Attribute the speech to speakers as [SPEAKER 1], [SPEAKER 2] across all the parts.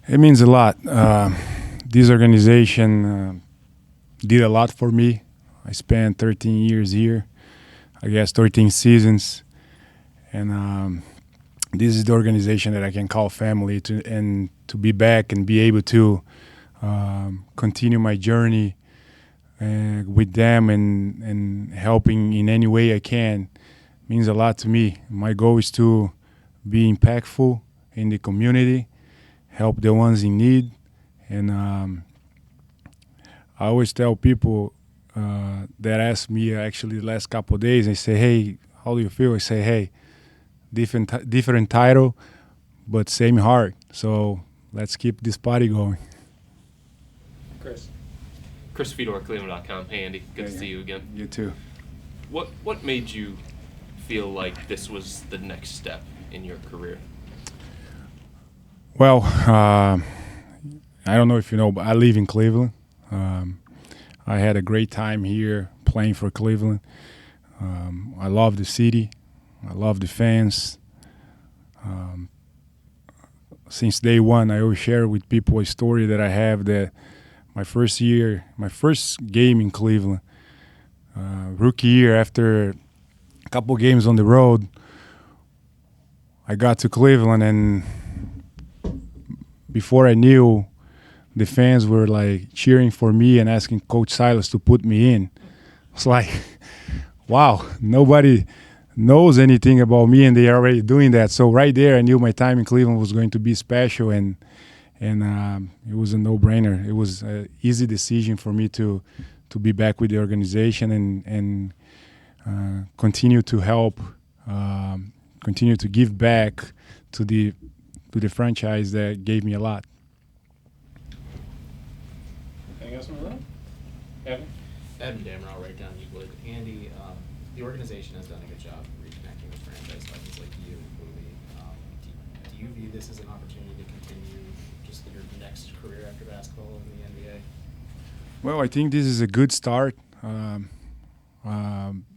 [SPEAKER 1] It means a lot. This organization did a lot for me. I spent 13 years here, I guess 13 seasons, and this is the organization that I can call family. To be back and be able to continue my journey with them and helping in any way I can means a lot to me. My goal is to be impactful in the community, help the ones in need, and I always tell people that ask me actually the last couple of days, they say, "Hey, how do you feel?" I say, "Hey, different title, but same heart. So let's keep this party going."
[SPEAKER 2] Chris Fedor, Cleveland.com. Hey, Andy. Good to see you again.
[SPEAKER 1] You too.
[SPEAKER 2] What made you feel like this was the next step in your career?
[SPEAKER 1] Well, I don't know if you know, but I live in Cleveland. I had a great time here playing for Cleveland. I love the city. I love the fans. Since day one, I always share with people a story that I have that my first game in Cleveland, rookie year, after a couple games on the road, I got to Cleveland, and before I knew, the fans were like cheering for me and asking Coach Silas to put me in. It's like, wow, nobody knows anything about me, and they are already doing that. So right there, I knew my time in Cleveland was going to be special, and it was a no-brainer. It was an easy decision for me to be back with the organization and continue to help, continue to give back to the franchise that gave me a lot.
[SPEAKER 3] Anything else in the room?
[SPEAKER 4] Evan Dammer, I'll write down you would. Andy, the organization has done a good job reconnecting with franchise legends like you and Bowie. Do you view this as an opportunity to continue just your next career after basketball in the NBA?
[SPEAKER 1] Well, I think this is a good start.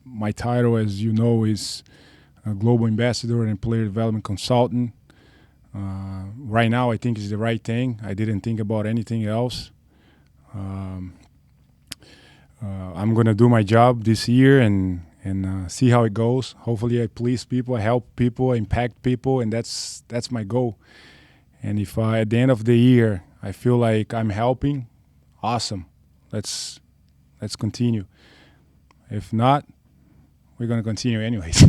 [SPEAKER 1] My title, as you know, is a Global Ambassador and Player Development Consultant. Right now, I think it's the right thing. I didn't think about anything else. I'm going to do my job this year and see how it goes. Hopefully I please people, I help people, I impact people, and that's my goal. And if at the end of the year I feel like I'm helping, awesome. Let's continue. If not, we're going to continue anyways.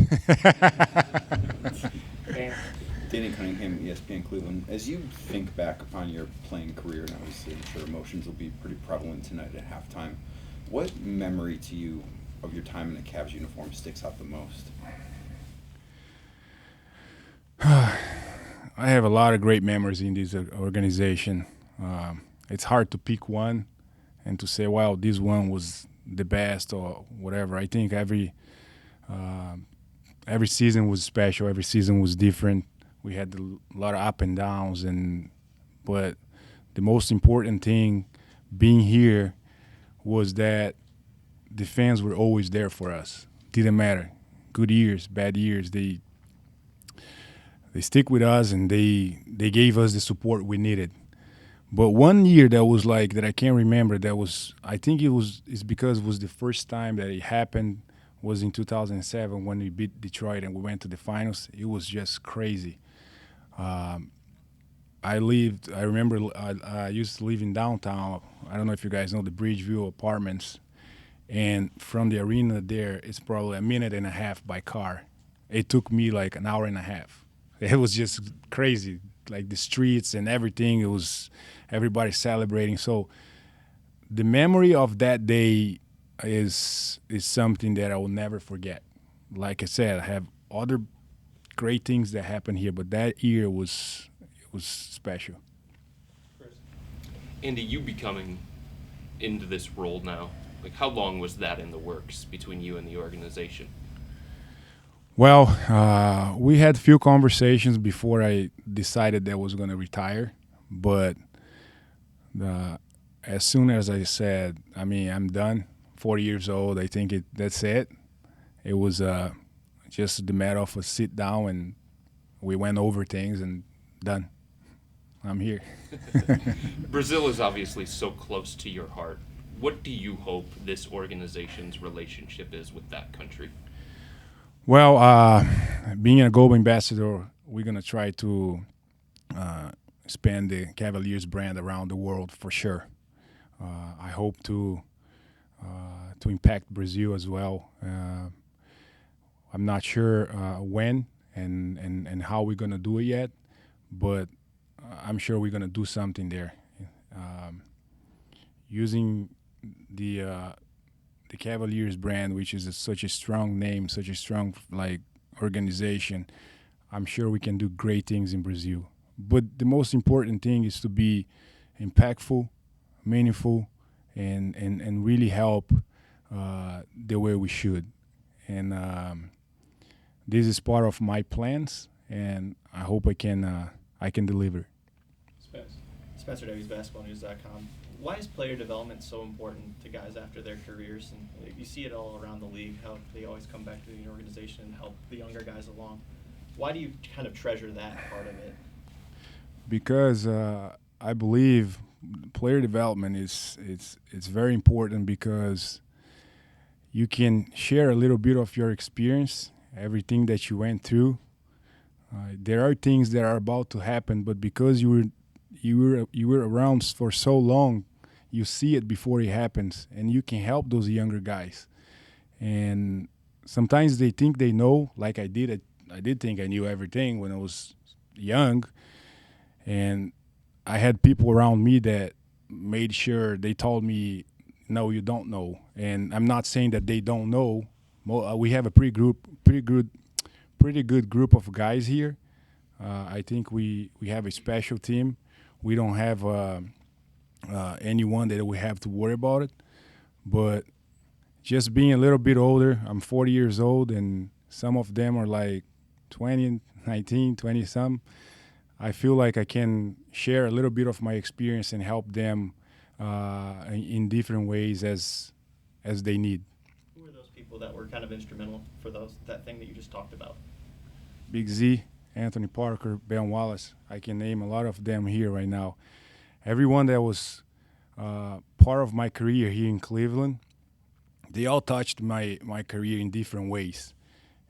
[SPEAKER 5] Danny Cunningham, ESPN Cleveland. As you think back upon your playing career, and obviously I'm sure emotions will be pretty prevalent tonight at halftime, what memory to you of your time in the Cavs uniform sticks out the most?
[SPEAKER 1] I have a lot of great memories in this organization. It's hard to pick one and to say, wow, this one was the best or whatever. I think every season was special. Every season was different. We had a lot of up and downs, but the most important thing being here was that the fans were always there for us. Didn't matter, good years, bad years. They stick with us, and they gave us the support we needed. But one year that was like that I can't remember. I think it's because it was the first time that it happened. Was in 2007 when we beat Detroit and we went to the finals. It was just crazy. I remember I used to live in downtown. I don't know if you guys know the Bridgeview apartments. And from the arena there, it's probably a minute and a half by car. It took me like an hour and a half. It was just crazy, like the streets and everything. It was everybody celebrating. So the memory of that day is something that I will never forget. Like I said, I have other great things that happened here, but that year was special.
[SPEAKER 2] Andy, you becoming into this role now, like how long was that in the works between you and the organization?
[SPEAKER 1] Well, we had a few conversations before I decided that I was going to retire, but as soon as I said, I'm done, 40 years old, I think that's it. It was just the matter of a sit down, and we went over things and done. I'm here.
[SPEAKER 2] Brazil is obviously so close to your heart. What do you hope this organization's relationship is with that country?
[SPEAKER 1] Well, being a gold ambassador, we're gonna try to expand the Cavaliers brand around the world for sure. I hope to impact Brazil as well. I'm not sure when and how we're gonna do it yet, but I'm sure we're gonna do something there. Um, Using the Cavaliers brand, which is such a strong name, such a strong like organization, I'm sure we can do great things in Brazil. But the most important thing is to be impactful, meaningful, and really help the way we should. And this is part of my plans, and I hope I can deliver.
[SPEAKER 3] Spence.
[SPEAKER 6] Spencer Davies, basketballnews.com. Why is player development so important to guys after their careers? And you see it all around the league, how they always come back to the organization and help the younger guys along. Why do you kind of treasure that part of it?
[SPEAKER 1] Because I believe player development is it's very important because you can share a little bit of your experience, everything that you went through. There are things that are about to happen, but because you were around for so long, you see it before it happens, and you can help those younger guys. And sometimes they think they know, like I did. I did think I knew everything when I was young, and I had people around me that made sure they told me, "No, you don't know." And I'm not saying that they don't know. We have a pretty good group of guys here. I think we have a special team. We don't have anyone that we have to worry about it. But just being a little bit older, I'm 40 years old, and some of them are like 20, 19, 20 some. I feel like I can share a little bit of my experience and help them in different ways as they need.
[SPEAKER 6] Who are those people that were kind of instrumental for that thing that you just talked about?
[SPEAKER 1] Big Z, Anthony Parker, Ben Wallace. I can name a lot of them here right now. Everyone that was part of my career here in Cleveland, they all touched my career in different ways,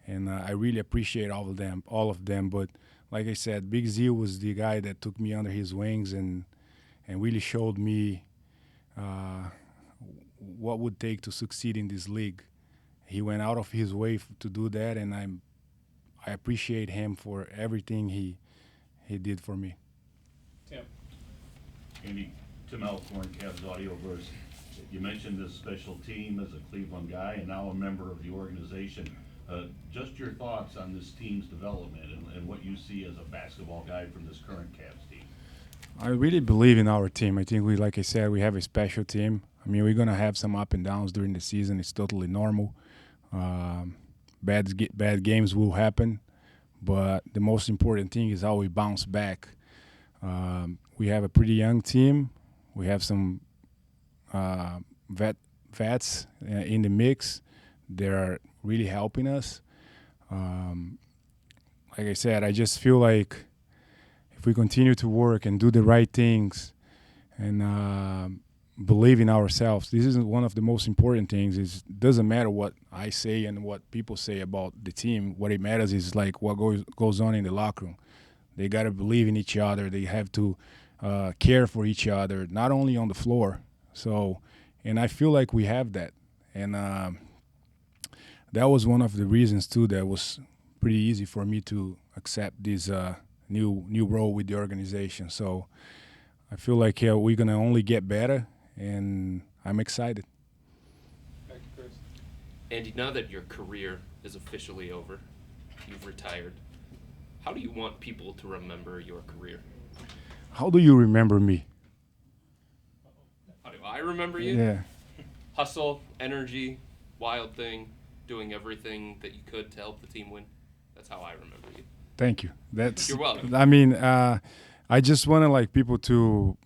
[SPEAKER 1] and I really appreciate all of them. But like I said, Big Z was the guy that took me under his wings and really showed me what would take to succeed in this league. He went out of his way to do that, and I appreciate him for everything he did for me.
[SPEAKER 3] Tim.
[SPEAKER 7] Andy, Tim Alcorn, Cavs Audioverse. You mentioned this special team as a Cleveland guy and now a member of the organization. Just your thoughts on this team's development and what you see as a basketball guy from this current Cavs team.
[SPEAKER 1] I really believe in our team. I think like I said, we have a special team. I mean, we're gonna have some up and downs during the season. It's totally normal. Bad games will happen, but the most important thing is how we bounce back. We have a pretty young team. We have some vets in the mix. They are really helping us. Like I said, I just feel like if we continue to work and do the right things and believe in ourselves, this is one of the most important things. It doesn't matter what I say and what people say about the team. What it matters is like what goes on in the locker room. They got to believe in each other. They have to care for each other, not only on the floor. So, and I feel like we have that. And that was one of the reasons, too, that was pretty easy for me to accept this new role with the organization. So I feel like we're going to only get better, and I'm excited.
[SPEAKER 3] Back to Chris.
[SPEAKER 2] Andy, now that your career is officially over, you've retired, how do you want people to remember your career?
[SPEAKER 1] How do you remember me?
[SPEAKER 2] How do I remember you?
[SPEAKER 1] Yeah.
[SPEAKER 2] Hustle, energy, wild thing, doing everything that you could to help the team win. That's how I remember you.
[SPEAKER 1] Thank you. That's.
[SPEAKER 2] You're welcome.
[SPEAKER 1] I mean, I just want to like people to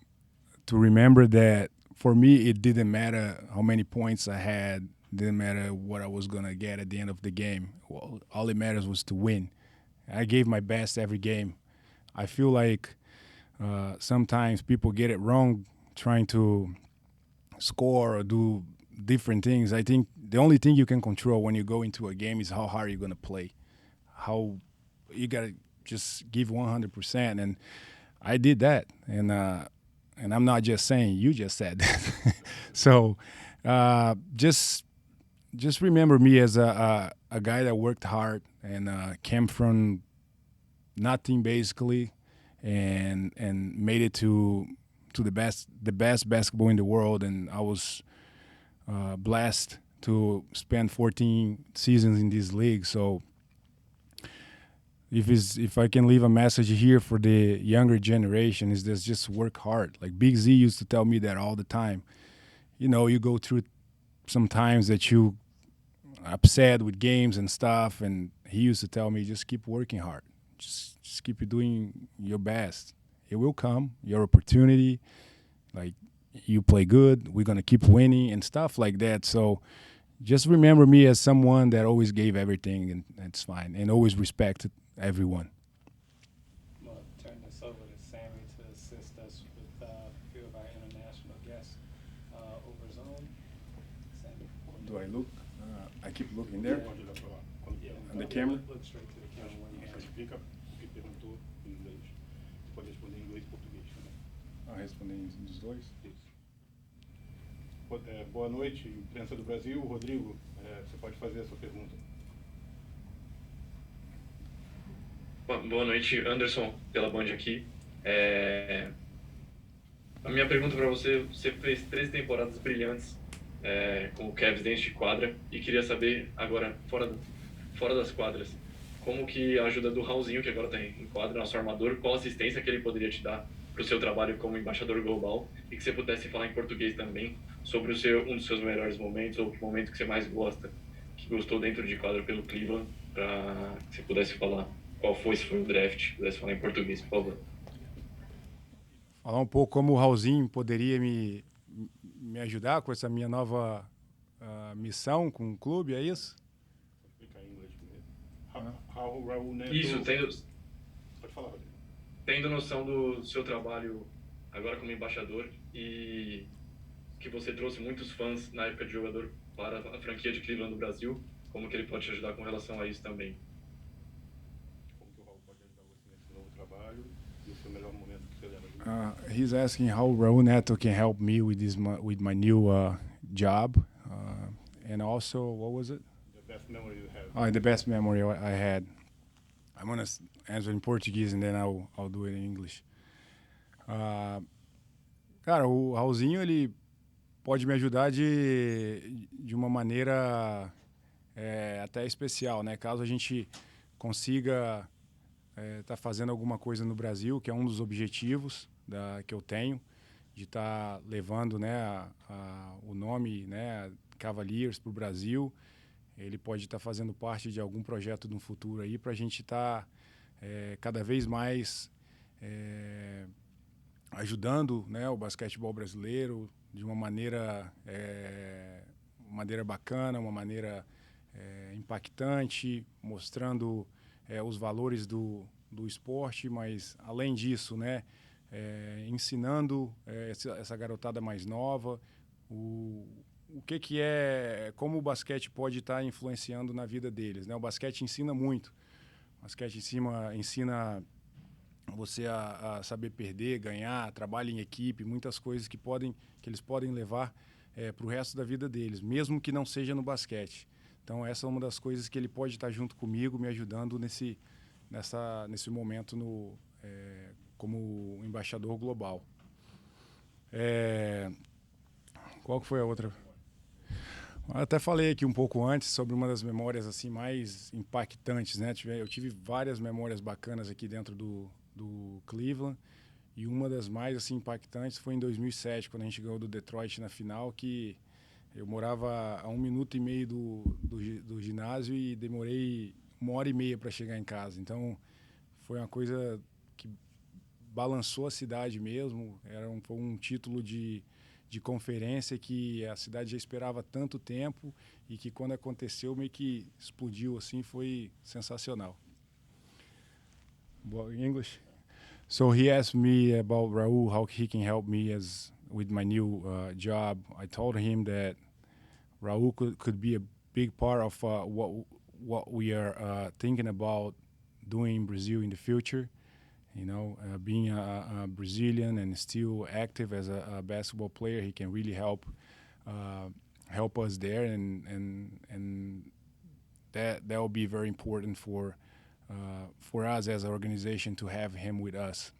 [SPEAKER 1] remember that for me, it didn't matter how many points I had. Didn't matter what I was gonna get at the end of the game. Well, all it matters was to win. I gave my best every game. I feel like sometimes people get it wrong trying to score or do different things. I think the only thing you can control when you go into a game is how hard you're going to play. How you got to just give 100%. And I did that. And I'm not just saying, you just said that. So just remember me as a guy that worked hard and came from nothing basically and made it to the best basketball in the world. And I was blessed to spend 14 seasons in this league. So if I can leave a message here for the younger generation, is this: just work hard. Like Big Z used to tell me that all the time. You know, you go through some times that you upset with games and stuff, and he used to tell me, just keep working hard. Just keep doing your best. It will come, your opportunity. Like, you play good, we're going to keep winning and stuff like that. So just remember me as someone that always gave everything, and that's fine, and always respected everyone.
[SPEAKER 3] I'm going to turn this over to Sammy to assist us with a few of our international guests over Zoom. Sammy.
[SPEAKER 1] Do I look? I keep looking there. On the camera?
[SPEAKER 3] Look straight to the camera when you answer.
[SPEAKER 8] Explica o que perguntou em inglês. Pode responder em inglês e português também.
[SPEAKER 1] Responder dos dois?
[SPEAKER 8] Isso. Boa noite, imprensa do Brasil. Rodrigo, você pode fazer a sua pergunta.
[SPEAKER 9] Boa noite, Anderson, pela Band aqui. A minha pergunta para você: você fez 3 temporadas brilhantes com o Cavs dentro de quadra, e queria saber agora, fora das quadras, como que a ajuda do Raulzinho, que agora está em quadra, nosso armador, qual assistência que ele poderia te dar para o seu trabalho como embaixador global, e que você pudesse falar em português também sobre um dos seus melhores momentos, ou o momento que você mais gosta, que gostou dentro de quadra pelo Cleveland, para que você pudesse falar qual foi, se foi o draft, pudesse falar em português, por favor.
[SPEAKER 1] Falar um pouco como o Raulzinho poderia me ajudar com essa minha nova missão com o clube, é isso?
[SPEAKER 8] Explicar em inglês primeiro. How Raul Neto...
[SPEAKER 9] Isso,
[SPEAKER 8] Pode falar, Rodrigo.
[SPEAKER 9] tendo noção do seu trabalho agora como embaixador, e que você trouxe muitos fãs na época de jogador para a franquia de Cleveland do Brasil, como que ele pode te ajudar com relação a isso também?
[SPEAKER 8] Como que o Raul pode ajudar você nesse novo trabalho e o seu melhor momento que você leva junto?
[SPEAKER 1] He's asking how Raul Neto can help me with with my new job, and also, what was it?
[SPEAKER 8] The best memory you have.
[SPEAKER 1] The best memory I had. I'm gonna answer in Portuguese and then I'll do it in English. Cara, o Raulzinho, ele pode me ajudar de uma maneira até especial, né? Caso a gente consiga tá fazendo alguma coisa no Brasil, que é um dos objetivos que eu tenho, de estar levando, né, o nome, né, Cavaliers para o Brasil. Ele pode estar fazendo parte de algum projeto no futuro aí, para a gente estar cada vez mais ajudando, né, o basquetebol brasileiro de uma maneira bacana, uma maneira impactante, mostrando os valores do esporte, mas além disso, né, ensinando essa garotada mais nova o que é, como o basquete pode estar influenciando na vida deles, né? O basquete ensina muito. O basquete ensina você a saber perder, ganhar, trabalho em equipe, muitas coisas que eles podem levar para o resto da vida deles, mesmo que não seja no basquete. Então, essa é uma das coisas que ele pode estar junto comigo, me ajudando nesse momento como embaixador global. Qual que foi a outra? Eu até falei aqui um pouco antes sobre uma das memórias assim mais impactantes, né? Eu tive várias memórias bacanas aqui dentro do Cleveland, e uma das mais assim impactantes foi em 2007, quando a gente ganhou do Detroit na final, que eu morava a 1 minuto e meio do ginásio e demorei 1h30 para chegar em casa. Então, foi uma coisa que balançou a cidade mesmo. Foi um título de conferência que a cidade já esperava há tanto tempo, e que quando aconteceu meio que explodiu assim, foi sensacional. English? So he asked me about Raul, how he can help me as with my new job. I told him that Raul could be a big part of what we are thinking about doing in Brazil in the future. You know, being a Brazilian and still active as a basketball player, he can really uh, help us there, and that will be very important for us as an organization to have him with us.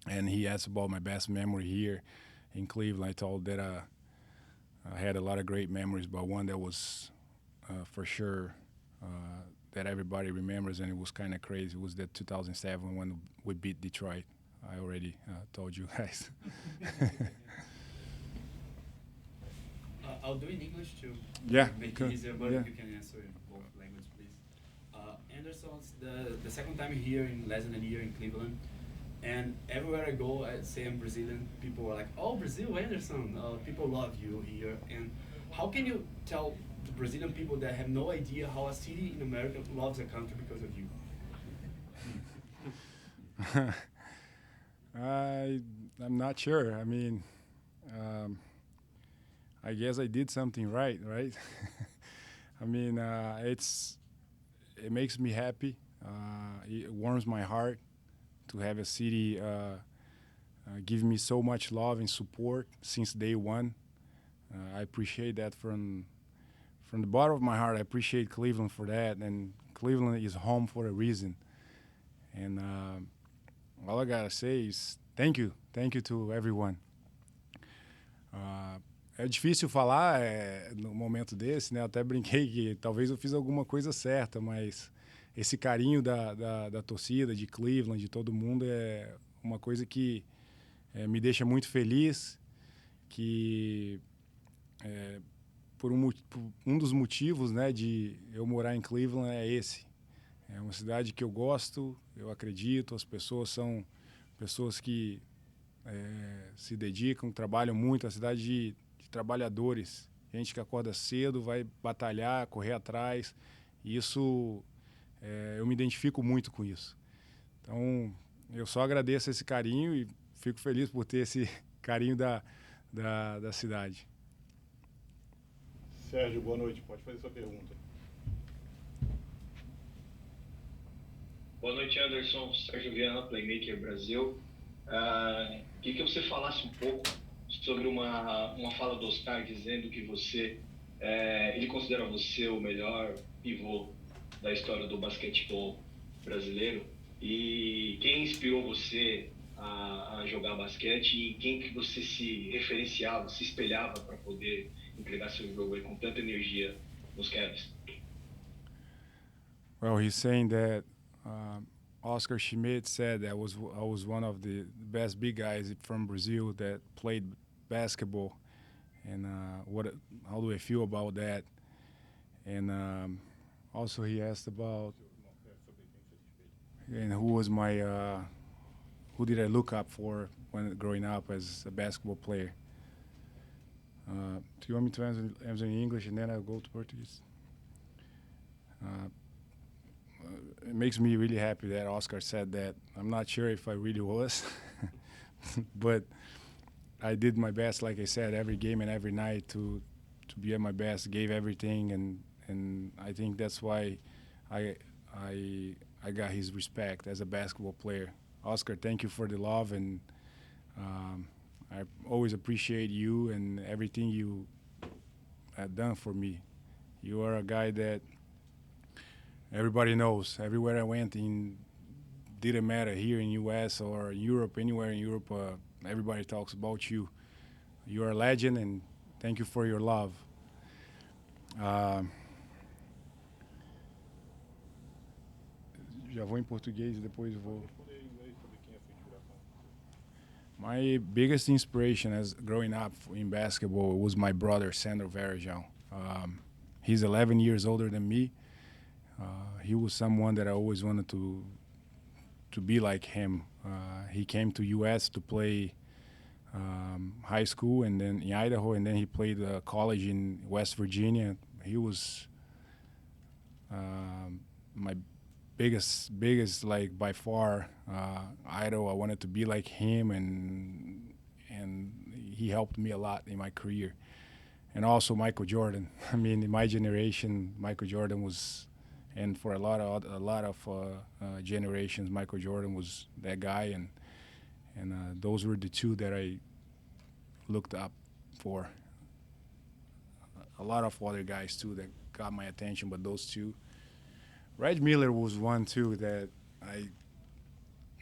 [SPEAKER 1] And he asked about my best memory here in Cleveland. I told that I had a lot of great memories, but one that was for sure that everybody remembers, and it was kind of crazy. It was that 2007 when we beat Detroit. I already told you guys.
[SPEAKER 10] I'll do in English to
[SPEAKER 1] Yeah,
[SPEAKER 10] make
[SPEAKER 1] cool.
[SPEAKER 10] it easier, but
[SPEAKER 1] Yeah.
[SPEAKER 10] you can answer in both languages, please. Anderson's the second time here in less than a year in Cleveland, and everywhere I go, I say I'm Brazilian. People are like, "Oh, Brazil, Anderson! People love you here." And how can you tell the Brazilian people that have no idea how a city in America loves a country because of you?
[SPEAKER 1] I'm not sure. I mean, um, I guess I did something right? I mean, it makes me happy. It warms my heart to have a city give me so much love and support since day one. I appreciate that from the bottom of my heart. I appreciate Cleveland for that, and Cleveland is home for a reason. And all I gotta say is thank you to everyone. É difícil falar no momento desse, né? Eu até brinquei que talvez eu fiz alguma coisa certa, mas esse carinho da torcida, de Cleveland, de todo mundo, é uma coisa que me deixa muito feliz, que por um dos motivos, né, de eu morar em Cleveland é esse. É uma cidade que eu gosto, eu acredito, as pessoas são pessoas que se dedicam, trabalham muito, a cidade de trabalhadores, gente que acorda cedo, vai batalhar, correr atrás, e isso, eu me identifico muito com isso. Então, eu só agradeço esse carinho e fico feliz por ter esse carinho da cidade.
[SPEAKER 8] Sérgio, boa noite. Pode fazer sua pergunta.
[SPEAKER 9] Boa noite, Anderson. Sérgio Viana, Playmaker Brasil. Queria que você falasse um pouco sobre uma fala do Oscar dizendo que ele considera você o melhor pivô da história do basquetebol brasileiro. E quem inspirou você a jogar basquete e quem que você se referenciava, se espelhava para poder entregar seu jogo aí com tanta energia nos Cavs?
[SPEAKER 1] Well, he's saying that Oscar Schmidt said that I was one of the best big guys from Brazil that played basketball, and how do I feel about that? And also he asked about and who did I look up for when growing up as a basketball player. Do you want me to answer in English and then I'll go to Portuguese? It makes me really happy that Oscar said that. I'm not sure if I really was, but I did my best, like I said, every game and every night to be at my best, gave everything, and I think that's why I got his respect as a basketball player. Oscar, thank you for the love, and I always appreciate you and everything you have done for me. You are a guy that everybody knows. Everywhere I went, didn't matter here in U.S. or Europe, anywhere in Europe, everybody talks about you. You are a legend, and thank you for your love. Já vou em português e depois vou.
[SPEAKER 8] Responder em inglês sobre quem é a sua inspiração.
[SPEAKER 1] My biggest inspiration as growing up in basketball was my brother, Anderson Varejao. He's 11 years older than me. He was someone that I always wanted to be like him. He came to U.S. to play high school and then in Idaho, and then he played college in West Virginia. He was my biggest like by far idol. I wanted to be like him, and he helped me a lot in my career. And also Michael Jordan. I mean, in my generation, Michael Jordan was, and for a lot of generations, Michael Jordan was that guy, and those were the two that I looked up for. A lot of other guys too that got my attention, but those two. Reg Miller was one too that I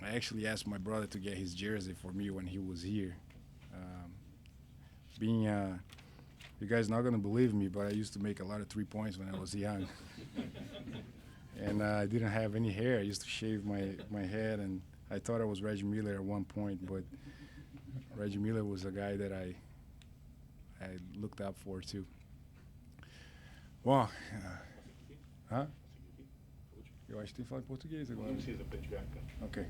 [SPEAKER 1] actually asked my brother to get his jersey for me when he was here. Um, being you guys not gonna believe me, but I used to make a lot of 3 points when I was young, and I didn't have any hair. I used to shave my head, and I thought I was Reggie Miller at one point, but Reggie Miller was a guy that I looked up for too. Bom, hã? Eu acho que tem que falar em português agora.
[SPEAKER 8] Não precisa praticar, cara.
[SPEAKER 1] Ok.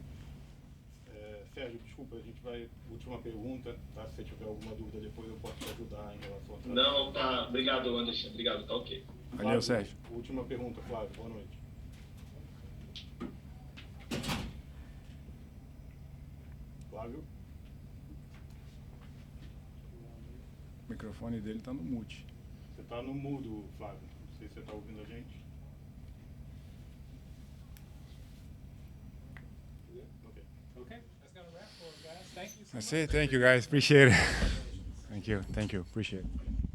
[SPEAKER 8] Sérgio, desculpa, a gente vai. Última pergunta, tá? Se você tiver alguma dúvida depois eu posso te ajudar em relação a.
[SPEAKER 9] Não, tá. Obrigado, Anderson. Obrigado, tá ok.
[SPEAKER 1] Valeu, Sérgio.
[SPEAKER 8] Última pergunta, Flávio. Boa noite. Flávio?
[SPEAKER 1] O microfone dele tá no mute.
[SPEAKER 8] Você tá no mudo, Flávio. Não sei se você tá ouvindo a gente. Ok.
[SPEAKER 3] Okay, that's gonna wrap for us, guys. Thank you so
[SPEAKER 1] That's
[SPEAKER 3] much.
[SPEAKER 1] it. Thank you, guys. Appreciate it. Thank you. Appreciate it.